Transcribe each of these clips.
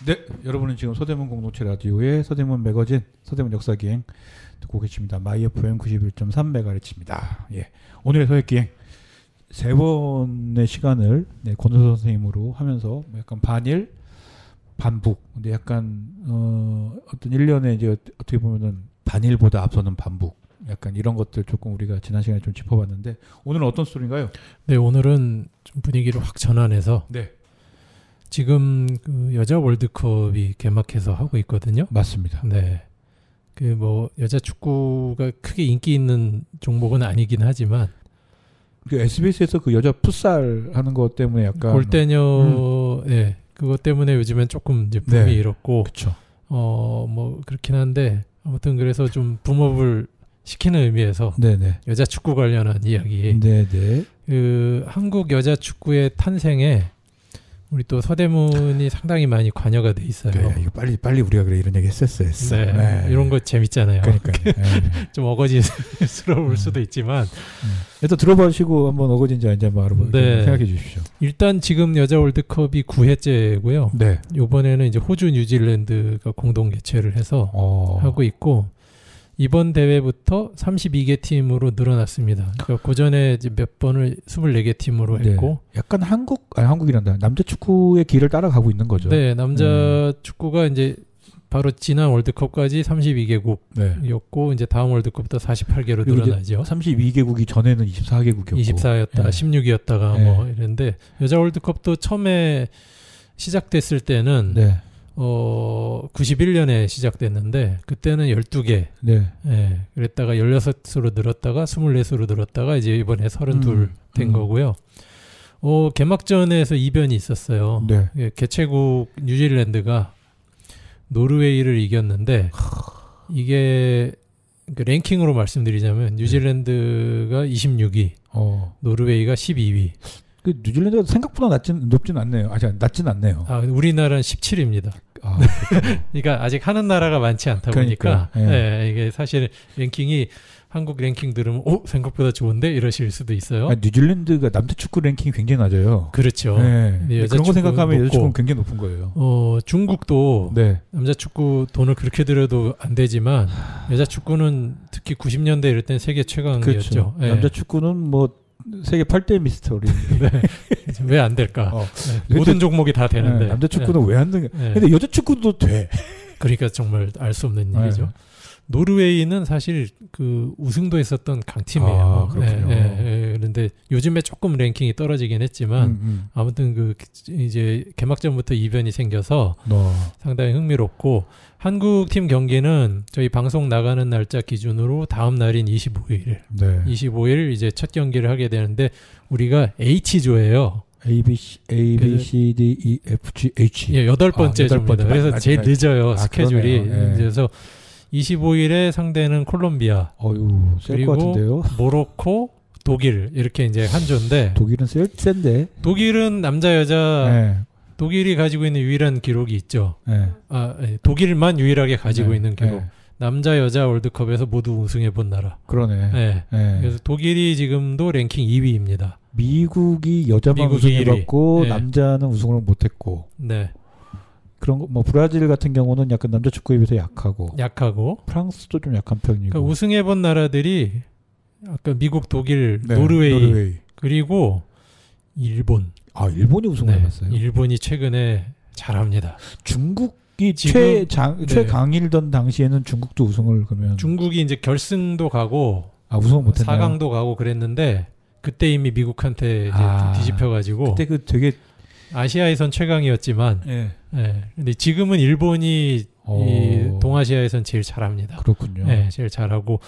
네, 여러분은 지금 서대문 공동체 라디오의 서대문 매거진 서대문 역사기행 듣고 계십니다. 마이 FM 91.3MHz입니다. 예, 오늘의 서획기행 세 번의 시간을 권호선 선생님으로 하면서 약간 반일 반북, 근데 약간 어떤 일련의 이제 어떻게 보면은 반일보다 앞서는 반북, 약간 이런 것들 조금 우리가 지난 시간에 좀 짚어봤는데 오늘은 어떤 스토리인가요? 네, 오늘은 좀 분위기를 확 전환해서 네, 지금 그 여자 월드컵이 개막해서 하고 있거든요. 맞습니다. 네, 그 뭐 여자 축구가 크게 인기 있는 종목은 아니긴 하지만 그 SBS에서 그 여자 풋살 하는 것 때문에 약간 골대녀, 네, 그것 때문에 요즘엔 조금 이제 붐이 일었고, 그렇죠. 뭐 그렇긴 한데 아무튼 그래서 좀 붐업을 시키는 의미에서 네네. 여자 축구 관련한 이야기. 네네. 그 한국 여자 축구의 탄생에 우리 또 서대문이 상당히 많이 관여가 돼 있어요. 그래, 이거 빨리 우리가 그래 이런 얘기 했어. 네, 네. 이런 거 재밌잖아요. 그러니까 좀 어거지스러울 수도 있지만 일단 들어보시고 한번 어거지인지 아닌지 한번 알아보고 생각해 주십시오. 일단 지금 여자 월드컵이 9회째고요. 네. 이번에는 이제 호주, 뉴질랜드가 공동 개최를 해서 하고 있고, 이번 대회부터 32개 팀으로 늘어났습니다. 그러니까 그전에 이제 몇 번을 24개 팀으로 했고, 약간 한국이란다. 남자 축구의 길을 따라가고 있는 거죠. 네, 남자 축구가 이제 바로 지난 월드컵까지 32개국이었고, 이제 다음 월드컵부터 48개로 늘어나죠. 32개국이 전에는 24개국이었고, 24였다, 16이었다가 뭐 이랬는데, 여자 월드컵도 처음에 시작됐을 때는 91년에 시작됐는데 그때는 12개. 네. 예. 그랬다가 16으로 늘었다가 24으로 늘었다가 이제 이번에 32 된 거고요. 개막전에서 이변이 있었어요. 네. 예, 개최국 뉴질랜드가 노르웨이를 이겼는데 이게 그 랭킹으로 말씀드리자면 뉴질랜드가 26위, 노르웨이가 12위. 그 뉴질랜드가 생각보다 높진 않네요. 낮진 않네요. 우리나라는 17위입니다. 그러니까 아직 하는 나라가 많지 않다 보니까 이게 사실 랭킹이 한국 랭킹 들으면 생각보다 좋은데 이러실 수도 있어요. 뉴질랜드가 남자 축구 랭킹이 굉장히 낮아요. 그렇죠. 그런 거 생각하면 여자 축구는 굉장히 높은 거예요. 중국도 남자 축구 돈을 그렇게 들여도 안 되지만 여자 축구는 특히 90년대 이럴 땐 세계 최강이었죠. 그렇죠. 남자 축구는 뭐 세계 8대 미스터리. 왜 안 될까? 모든 종목이 다 되는데. 남자 축구는 왜 안 되냐? 근데 여자 축구도 돼. 그러니까 정말 알 수 없는 일이죠. 노르웨이는 사실 그 우승도 했었던 강팀이에요. 그렇군요. 그런데 요즘에 조금 랭킹이 떨어지긴 했지만 아무튼 그 이제 개막전부터 이변이 생겨서 상당히 흥미롭고, 한국 팀 경기는 저희 방송 나가는 날짜 기준으로 다음 날인 25일. 25일 이제 첫 경기를 하게 되는데 우리가 H조예요. A, B, C, D, E, F, G, H. 예, 8번째 조입니다. 그래서 제일 늦어요, 스케줄이. 그래서 25일에 상대는 콜롬비아, 셀 것 같은데요. 모로코, 독일 이렇게 이제 한 조인데, 독일은 센데. 독일은 남자 여자 독일이 가지고 있는 유일한 기록이 있죠. 독일만 유일하게 가지고 있는 기록. 남자 여자 월드컵에서 모두 우승해 본 나라. 그러네. 그래서 독일이 지금도 랭킹 2위입니다. 미국이 여자만 우승해봤고 남자는 우승을 못했고. 그런 거, 뭐 브라질 같은 경우는 약간 남자 축구에 비해서 약하고 프랑스도 좀 약한 편이고. 그러니까 우승해본 나라들이 아까 미국, 독일, 노르웨이 그리고 일본. 일본이 우승을 해봤어요. 일본이 최근에 잘합니다. 중국이 최강일던 당시에는 중국도 우승을 그러면. 중국이 이제 결승도 가고 우승을 못했나요? 4강도 가고 그랬는데 그때 이미 미국한테 이제 뒤집혀가지고. 그때 그 되게 아시아에선 최강이었지만, 근데 지금은 일본이 이 동아시아에선 제일 잘합니다. 그렇군요. 제일 잘하고,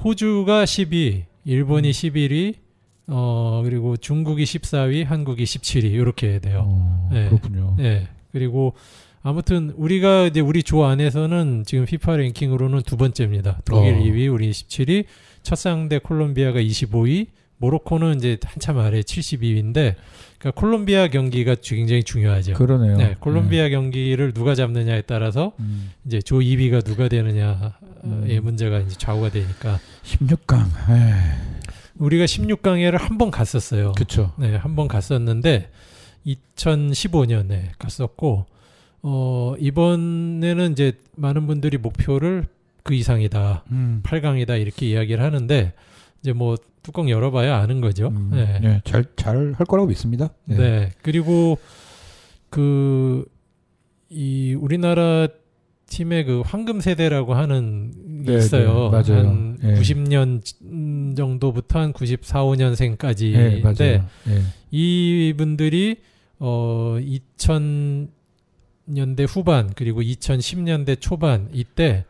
호주가 10위, 일본이 11위, 그리고 중국이 14위, 한국이 17위 이렇게 돼요. 그렇군요. 그리고 아무튼 우리가 이제 우리 조 안에서는 지금 FIFA 랭킹으로는 두 번째입니다. 독일 2위, 우리 17위, 첫 상대 콜롬비아가 25위, 모로코는 이제 한참 아래 72위인데, 그러니까 콜롬비아 경기가 굉장히 중요하죠. 그러네요. 콜롬비아 경기를 누가 잡느냐에 따라서 이제 조 2위가 누가 되느냐의 문제가 이제 좌우가 되니까. 16강. 우리가 16강에를 한 번 갔었어요. 그렇죠. 한 번 갔었는데 2015년에 갔었고, 이번에는 이제 많은 분들이 목표를 그 이상이다. 8강이다 이렇게 이야기를 하는데 이제 뭐 뚜껑 열어봐야 아는 거죠. 네. 네, 잘 할 거라고 믿습니다. 네. 네. 그리고 이 우리나라 팀의 그 황금 세대라고 하는 게 있어요. 네, 맞아요. 한 90년 정도부터 한 94, 5년생까지. 네, 맞아요. 네. 이분들이 2000년대 후반 그리고 2010년대 초반 이때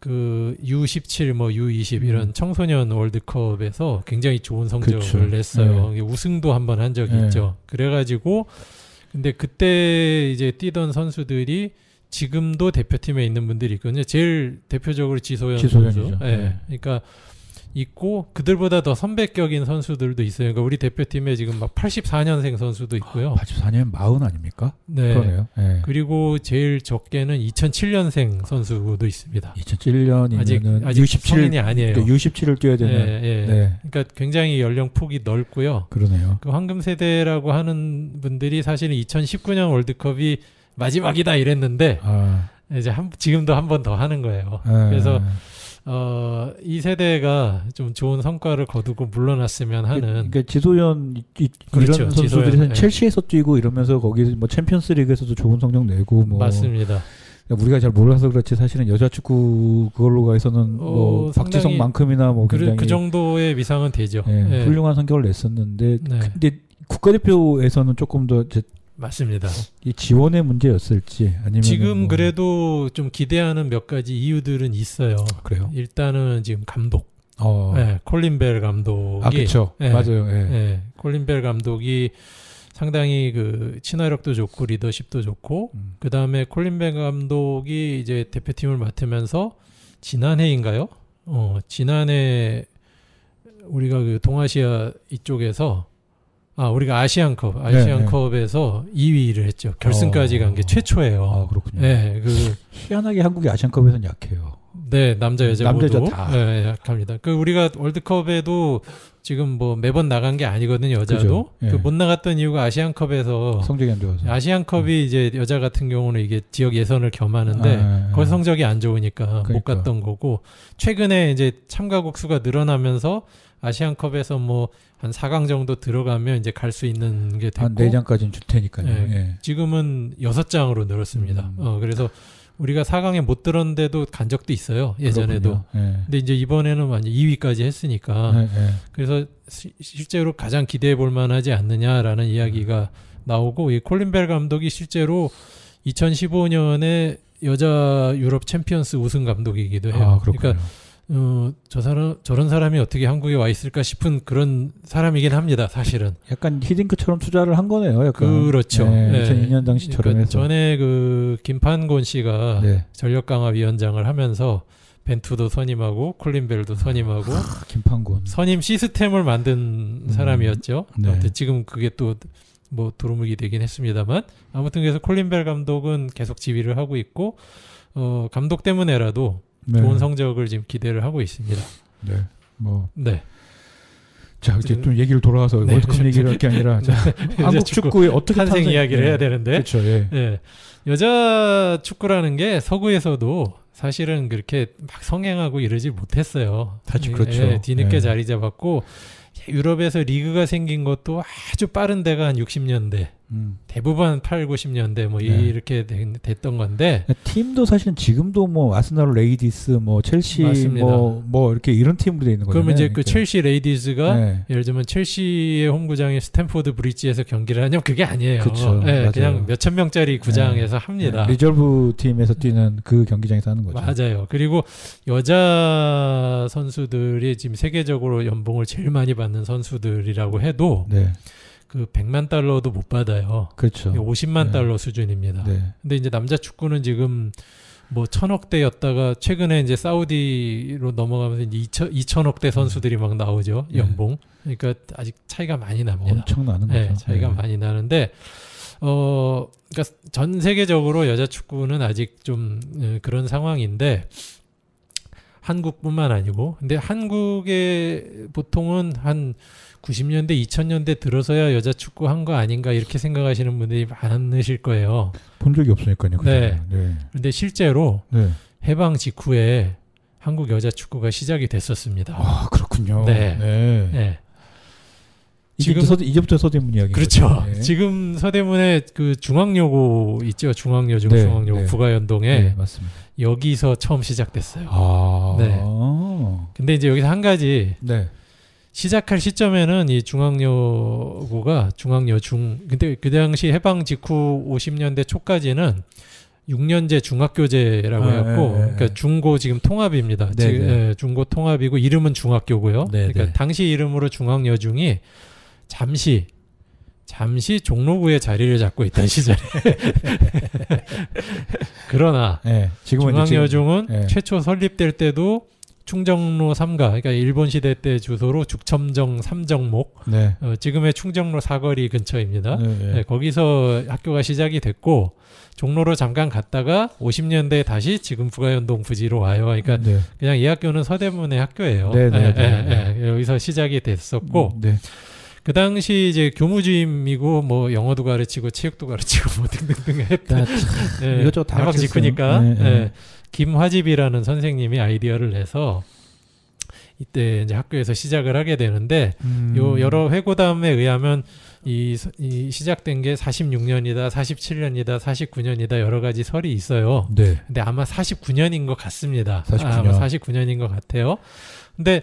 그 U17, 뭐 U20 이런 청소년 월드컵에서 굉장히 좋은 성적을 그쵸. 냈어요. 네. 우승도 한번 한 적이 있죠. 그래가지고 근데 그때 이제 뛰던 선수들이 지금도 대표팀에 있는 분들이 있거든요. 제일 대표적으로 지소연 선수. 네. 그러니까 있고 그들보다 더 선배격인 선수들도 있어요. 그러니까 우리 대표팀에 지금 막 84년생 선수도 있고요. 84년 40 아닙니까? 네. 그러네요. 네. 그리고 제일 적게는 2007년생 선수도 있습니다. 2007년이면은 아직 성인이 아니에요. 그러니까 U17을 뛰어야 되는. 네. 그러니까 굉장히 연령 폭이 넓고요. 그러네요. 그 황금 세대라고 하는 분들이 사실은 2019년 월드컵이 마지막이다 이랬는데 이제 지금도 한 번 더 하는 거예요. 그래서 이 세대가 좀 좋은 성과를 거두고 물러났으면 하는. 그러니까 지소연 그렇죠. 이런 선수들이 첼시에서 뛰고 이러면서 거기 뭐 챔피언스리그에서도 좋은 성적 내고 뭐. 맞습니다. 우리가 잘 몰라서 그렇지 사실은 여자 축구 그걸로 가서는 뭐 박지성만큼이나 뭐 굉장히 그 정도의 위상은 되죠. 훌륭한 성적을 냈었는데 근데 국가대표에서는 조금 더 맞습니다. 이 지원의 문제였을지 아니면 지금 그래도 좀 기대하는 몇 가지 이유들은 있어요. 그래요? 일단은 지금 감독, 콜린 벨 감독이 그렇죠. 맞아요. 콜린 벨 감독이 상당히 그 친화력도 좋고 리더십도 좋고 그 다음에 콜린 벨 감독이 이제 대표팀을 맡으면서 지난해인가요? 지난해 우리가 그 동아시아 이쪽에서 우리가 아시안컵에서 2위를 했죠. 결승까지 간 게 최초예요. 그렇군요. 네, 희한하게 한국이 아시안컵에서는 약해요. 네, 남자 여자 모두 다. 네, 약합니다. 우리가 월드컵에도 지금 뭐 매번 나간 게 아니거든요. 여자도 못 나갔던 이유가 아시안컵에서 성적이 안 좋아서. 아시안컵이 이제 여자 같은 경우는 이게 지역 예선을 겸하는데 거기서 성적이 안 좋으니까 못 갔던 거고 최근에 이제 참가국 수가 늘어나면서 아시안컵에서 뭐 한 4강 정도 들어가면 이제 갈 수 있는 게 됐고 한 4장까지는 줄 테니까요. 지금은 6장으로 늘었습니다. 그래서 우리가 4강에 못 들었는데도 간 적도 있어요. 예전에도. 근데 이제 이번에는 완전 2위까지 했으니까. 그래서 실제로 가장 기대해 볼 만하지 않느냐라는 이야기가 나오고 이 콜린 벨 감독이 실제로 2015년에 여자 유럽 챔피언스 우승 감독이기도 해요. 그러니까 저런 사람이 어떻게 한국에 와 있을까 싶은 그런 사람이긴 합니다. 사실은. 약간 히딩크처럼 투자를 한 거네요. 약간. 그렇죠. 2002년 당시처럼 그러니까 해서. 전에 그 김판곤 씨가 전력강화위원장을 하면서 벤투도 선임하고 콜린벨도 선임하고 김판곤 선임 시스템을 만든 사람이었죠. 아무튼 지금 그게 또 뭐 도루묵이 되긴 했습니다만 아무튼 그래서 콜린벨 감독은 계속 지휘를 하고 있고 감독 때문에라도 좋은 성적을 지금 기대를 하고 있습니다. 자, 이제 좀 얘기를 돌아와서 월드컵 얘기를 할 게 아니라 한국 축구에 어떻게 탄생 이야기를 해야 되는데. 그렇죠. 여자 축구라는 게 서구에서도 사실은 그렇게 막 성행하고 이러지 못했어요. 그렇죠. 뒤늦게 자리 잡았고 유럽에서 리그가 생긴 것도 아주 빠른 데가 한 60년대. 대부분 8, 90년대 뭐 이렇게 됐던 건데 팀도 사실은 지금도 뭐 아스널 레이디스 뭐 첼시 뭐 이렇게 이런 팀으로 돼 있는 거잖아요. 그러면 이제 그 첼시 레이디스가 예를 들면 첼시의 홈구장인 스탠포드 브리지에서 경기를 하냐면 그게 아니에요. 그렇죠. 그냥 몇천 명짜리 구장에서 합니다. 리저브 팀에서 뛰는 그 경기장에서 하는 거죠. 맞아요. 그리고 여자 선수들이 지금 세계적으로 연봉을 제일 많이 받는 선수들이라고 해도 그 100만 달러도 못 받아요. 그렇죠. 50만 달러 수준입니다. 근데 이제 남자 축구는 지금 뭐 1000억대였다가 최근에 이제 사우디로 넘어가면서 이제 2000억대 선수들이 막 나오죠. 연봉. 그러니까 아직 차이가 많이 납니다. 엄청 나는 거죠. 차이가 많이 나는데 그러니까 전 세계적으로 여자 축구는 아직 좀 그런 상황인데 한국뿐만 아니고 근데 한국의 보통은 한 90년대, 2000년대 들어서야 여자 축구 한 거 아닌가 이렇게 생각하시는 분들이 많으실 거예요. 본 적이 없으니까요. 네. 그런데 실제로 해방 직후에 한국 여자 축구가 시작이 됐었습니다. 아, 그렇군요. 네. 지금 이제부터 서대문 이야기. 그렇죠. 네. 지금 서대문에 그 중앙여고 있죠. 중앙여중, 중앙여고 부가연동에. 네, 맞습니다. 여기서 처음 시작됐어요. 네. 근데 이제 여기서 한 가지. 시작할 시점에는 이 중앙여고가 중앙여중. 근데 그 당시 해방 직후 50년대 초까지는 6년제 중학교제라고 해갖고, 그러니까 중고 지금 통합입니다. 중고 통합이고 이름은 중학교고요. 그러니까 당시 이름으로 중앙여중이 잠시 종로구에 자리를 잡고 있던 시절에. 그러나 중앙여중은 최초 설립될 때도 충정로 3가, 그러니까 일본 시대 때 주소로 죽첨정 3정목, 지금의 충정로 사거리 근처입니다. 거기서 학교가 시작이 됐고 종로로 잠깐 갔다가 50년대에 다시 지금 부가연동 부지로 와요. 그러니까 그냥 이 학교는 서대문의 학교예요. 여기서 시작이 됐었고 그 당시 이제 교무주임이고 뭐 영어도 가르치고 체육도 가르치고 뭐 등등등 했다. 이것저것 다 해방 직후니까 김화집이라는 선생님이 아이디어를 내서 이때 이제 학교에서 시작을 하게 되는데 요 여러 회고담에 의하면 이 시작된 게 46년이다, 47년이다, 49년이다 여러 가지 설이 있어요. 근데 아마 49년인 것 같습니다. 49년. 아마 49년인 것 같아요. 근데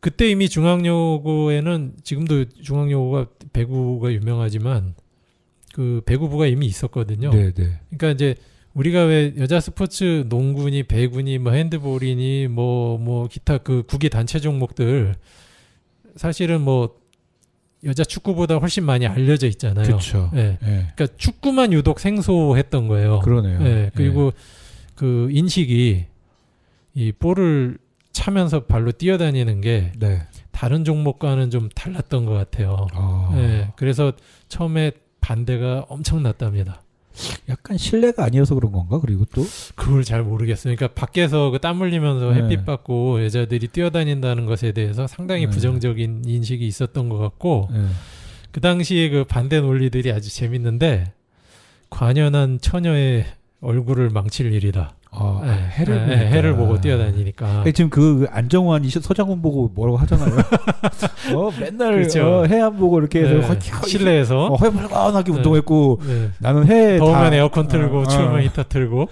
그때 이미 중앙여고에는 지금도 중앙여고가 배구가 유명하지만 그 배구부가 이미 있었거든요. 그러니까 이제 우리가 왜 여자 스포츠 농구니 배구니 뭐 핸드볼이니 뭐 기타 그 구기 단체 종목들 사실은 뭐 여자 축구보다 훨씬 많이 알려져 있잖아요. 그렇죠. 그러니까 축구만 유독 생소했던 거예요. 그러네요. 그리고 그 인식이 이 볼을 차면서 발로 뛰어다니는 게 다른 종목과는 좀 달랐던 것 같아요. 그래서 처음에 반대가 엄청났답니다. 약간 실내가 아니어서 그런 건가? 그리고 또 그걸 잘 모르겠어요. 그러니까 밖에서 그 땀 흘리면서 햇빛 받고 여자들이 뛰어다닌다는 것에 대해서 상당히 부정적인 인식이 있었던 것 같고 그 당시에 그 반대 논리들이 아주 재밌는데 관연한 처녀의 얼굴을 망칠 일이다. 해를 보고 뛰어다니니까. 지금 그 안정환이 서장훈 보고 뭐라고 하잖아요. 맨날 그렇죠. 해안 보고 이렇게 해서 실내에서 활발하게 운동했고 나는 해 더우면 에어컨 틀고 추우면 히터 틀고.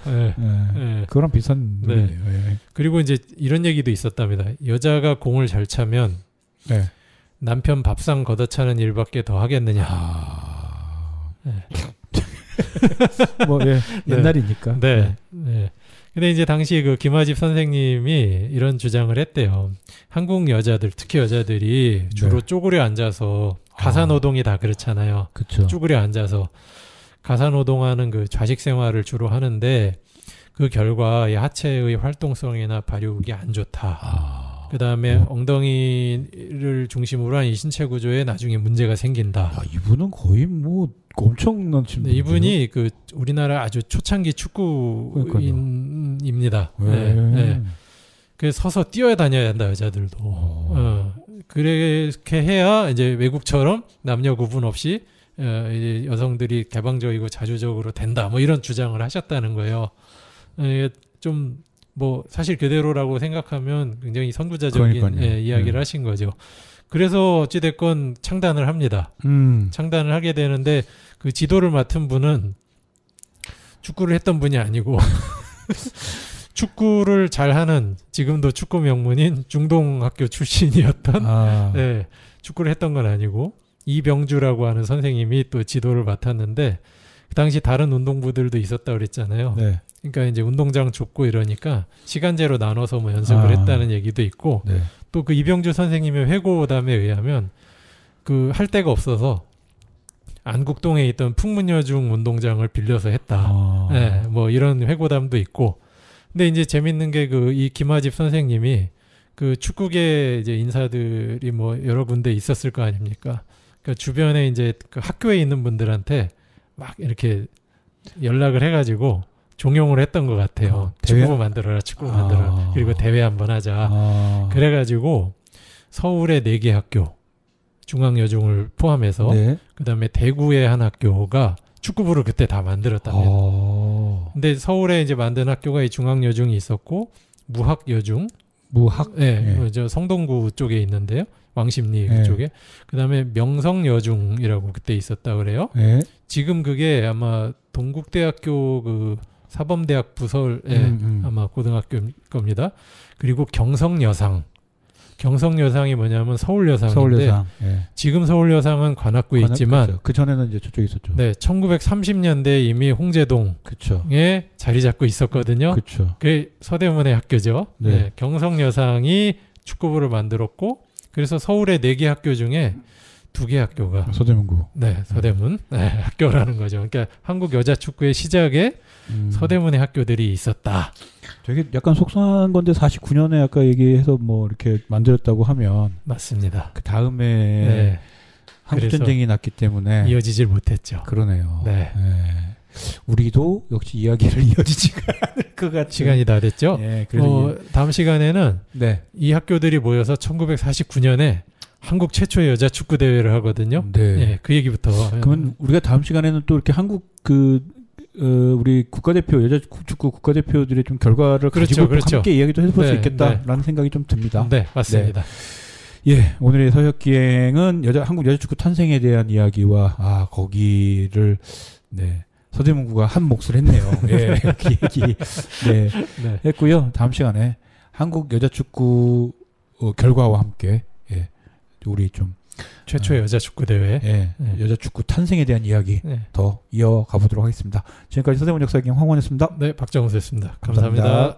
그거랑 비슷한 논리예요. 그리고 이제 이런 얘기도 있었답니다. 여자가 공을 잘 차면 남편 밥상 걷어차는 일밖에 더 하겠느냐. 옛날이니까. 근데 이제 당시 그 김화집 선생님이 이런 주장을 했대요. 한국 여자들, 특히 여자들이 주로 쪼그려 앉아서 가사노동이 다 그렇잖아요. 그쵸. 쪼그려 앉아서 가사노동하는 그 좌식 생활을 주로 하는데 그 결과 이 하체의 활동성이나 발육이 안 좋다. 그 다음에 엉덩이를 중심으로 한 이 신체 구조에 나중에 문제가 생긴다. 이분은 거의 뭐 엄청난 친구. 이분이 그 우리나라 아주 초창기 축구인입니다. 그래서 서서 뛰어다녀야 한다 여자들도. 그렇게 해야 이제 외국처럼 남녀 구분 없이 이제 여성들이 개방적이고 자주적으로 된다. 뭐 이런 주장을 하셨다는 거예요. 좀 뭐 사실 그대로라고 생각하면 굉장히 선구자적인 이야기를 하신 거죠. 그래서 어찌됐건 창단을 합니다. 창단을 하게 되는데 그 지도를 맡은 분은 축구를 했던 분이 아니고 축구를 잘하는 지금도 축구 명문인 중동학교 출신이었던 축구를 했던 건 아니고 이병주라고 하는 선생님이 또 지도를 맡았는데 그 당시 다른 운동부들도 있었다고 그랬잖아요. 그러니까 이제 운동장 좁고 이러니까 시간제로 나눠서 뭐 연습을 했다는 얘기도 있고 또 그 이병주 선생님의 회고담에 의하면 그 할 데가 없어서 안국동에 있던 풍문여중 운동장을 빌려서 했다. 뭐 이런 회고담도 있고. 근데 이제 재밌는 게 그 이 김화집 선생님이 그 축구계 이제 인사들이 뭐 여러 군데 있었을 거 아닙니까? 그러니까 주변에 이제 그 학교에 있는 분들한테 막 이렇게 연락을 해가지고 종용을 했던 것 같아요. 축구부 만들어라, 축구부 만들어라. 그리고 대회 한번 하자. 그래가지고 서울의 4개 학교, 중앙여중을 포함해서 네. 그다음에 대구의 한 학교가 축구부를 그때 다 만들었답니다. 근데 서울에 이제 만든 학교가 이 중앙여중이 있었고 무학여중, 네, 저 성동구 쪽에 있는데요. 왕십리 그쪽에. 그다음에 명성여중이라고 그때 있었다 그래요. 네. 지금 그게 아마 동국대학교 그 사범대학 부설의 아마 고등학교일 겁니다. 그리고 경성여상이 뭐냐면 서울여상인데 지금 서울여상은 관악구에 있지만 그 전에는 이제 저쪽에 있었죠. 네, 1930년대 이미 홍제동에 자리 잡고 있었거든요. 그렇죠. 그게 서대문의 학교죠. 네, 경성여상이 축구부를 만들었고 그래서 서울의 4개 학교 중에 2개 학교가 서대문구. 네, 서대문 학교라는 거죠. 그러니까 한국 여자 축구의 시작에 서대문의 학교들이 있었다. 되게 약간 속상한 건데 49년에 아까 얘기해서 뭐 이렇게 만들었다고 하면 맞습니다. 그 다음에 한국 전쟁이 났기 때문에 이어지질 못했죠. 그러네요. 네. 우리도 역시 이야기를 이어지지가 않을 것 같은 시간이 다 됐죠. 네, 다음 시간에는 이 학교들이 모여서 1949년에 한국 최초의 여자 축구 대회를 하거든요. 네, 그 얘기부터. 그러면 우리가 다음 시간에는 또 이렇게 한국 우리 국가대표 여자 축구 국가대표들의 좀 결과를 가지고 함께 이야기도 해볼 수 있겠다라는 생각이 좀 듭니다. 네, 맞습니다. 예, 오늘의 서혁기행은 한국 여자 축구 탄생에 대한 이야기와 거기를 서대문구가 한 몫을 했네요. 예, 그 얘기 했고요. 다음 시간에 한국 여자 축구 결과와 함께 우리 좀 최초의 여자 축구 대회, 여자 축구 탄생에 대한 이야기 더 이어가 보도록 하겠습니다. 지금까지 서대문 역사기행 황원했습니다. 네, 박정우였습니다. 감사합니다.